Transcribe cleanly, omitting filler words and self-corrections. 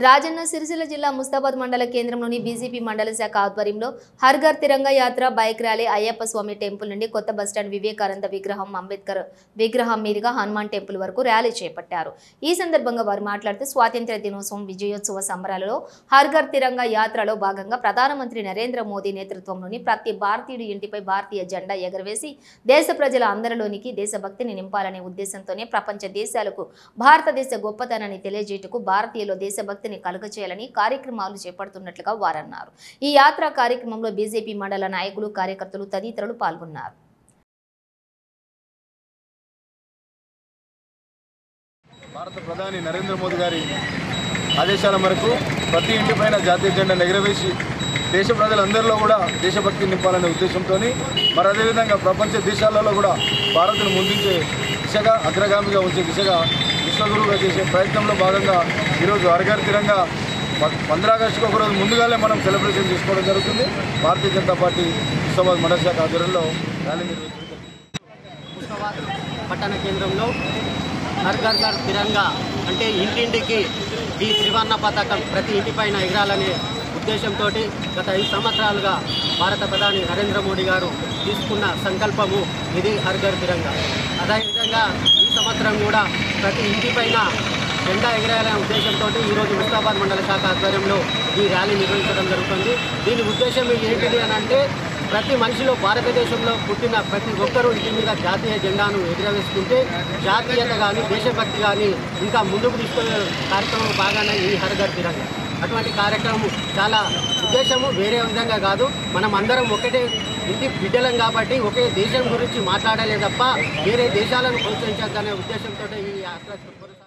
రాజన్న సిరిసిల్ల జిల్లా ముస్తాబాద్ మండల కేంద్రంలోని బీజేపీ మండల శాఖ ఆధ్వర్యంలో హర్ ఘర్ తిరంగా యాత్ర బైక్ ర్యాలీ అయ్యప్ప స్వామి టెంపుల్ నుండి కొత్త బస్టాండ్ వివేకానంద విగ్రహం అంబేద్కర్ విగ్రహం మీదుగా హనుమాన్ టెంపుల్ వరకు ర్యాలీ చేపట్టారు। ఈ సందర్భంగా వారు మాట్లాడుతూ స్వాతంత్ర్య దినోత్సవం విజయోత్సవ సంబరాలలో హర్ ఘర్ తిరంగా యాత్రలో భాగంగా ప్రధానమంత్రి నరేంద్ర మోదీ నేతృత్వంలోని ప్రతి భారతీయుడి ఇంటిపై భారతీయ జెండా ఎగరవేసి దేశ ప్రజల అందరిలోనికి దేశభక్తిని నింపాలనే ఉద్దేశంతోనే ప్రపంచ దేశాలకు భారతదేశ గొప్పతనాన్ని తెలియజేయటకు భారతీయుల దేశభక్తి కలుగచేయాలని కార్యక్రమాలు చేపడుతున్నట్లుగా వారన్నారు। ఈ యాత్ర కార్యక్రమంలో బీజేపీ మండల నాయకులు కార్యకర్తలు తదితరులు పాల్గొన్నారు। భారత ప్రధాని నరేంద్ర మోదీ గారి ఆదేశాల మేరకు ప్రతి ఇంటిపైన జాతీయ జెండాను ఎగరవేసి దేశ ప్రజలందరిలో కూడా దేశభక్తి నింపాలనే ఉద్దేశంతో మరి అదేవిధంగా ప్రపంచ దేశాలలో కూడా భారత్ను ముందుంచే దిశగా అగ్రగామిగా ఉంచే దిశగా విశ్వగురువుగా చేసే ప్రయత్నంలో భాగంగా ఈరోజు హర్ ఘర్ తిరంగా 15 ఆగస్టుకు ఒకరోజు ముందుగానే మనం సెలబ్రేషన్ చేసుకోవడం జరుగుతుంది। భారతీయ జనతా పార్టీ ముస్తాబాద్ మండల శాఖ ఆధ్వర్యంలో ర్యాలీ నిర్వహించారు। ముస్తాబాద్ పట్టణ కేంద్రంలో హర్ ఘర్ తిరంగా అంటే ఇంటింటికి ఈ త్రివర్ణ పతాకం ప్రతి ఇంటిపైన ఎగరాలనే ఉద్దేశంతో గత 5 సంవత్సరాలుగా భారత ప్రధాని నరేంద్ర మోడీ గారు తీసుకున్న సంకల్పము ఇది హర్ ఘర్ తిరంగా। అదేవిధంగా ఈ సంవత్సరం కూడా ప్రతి ఇంటిపైన జెండా ఎగరేయాలనే ఉద్దేశంతో ఈరోజు ముస్తాబాద్ మండల శాఖ ఆధ్వర్యంలో ఈ ర్యాలీ నిర్వహించడం జరుగుతుంది। దీని ఉద్దేశం ఏంటిది అని అంటే ప్రతి మనిషిలో భారతదేశంలో పుట్టిన ప్రతి ఒక్కరూ ఇంటి మీద జాతీయ జెండాను ఎగురవేసుకుంటే జాతీయత కానీ దేశభక్తి కానీ ఇంకా ముందుకు తీసుకునే కార్యక్రమం బాగానే ఈ హర్ ఘర్ తిరంగా। అటువంటి కార్యక్రమం చాలా ఉద్దేశము వేరే విధంగా కాదు, మనం అందరం ఒకటే ఇంటి బిడ్డలం కాబట్టి ఒకే దేశం గురించి మాట్లాడలే తప్ప వేరే దేశాలను ప్రోత్సహించద్దనే ఉద్దేశంతో ఈ యాత్ర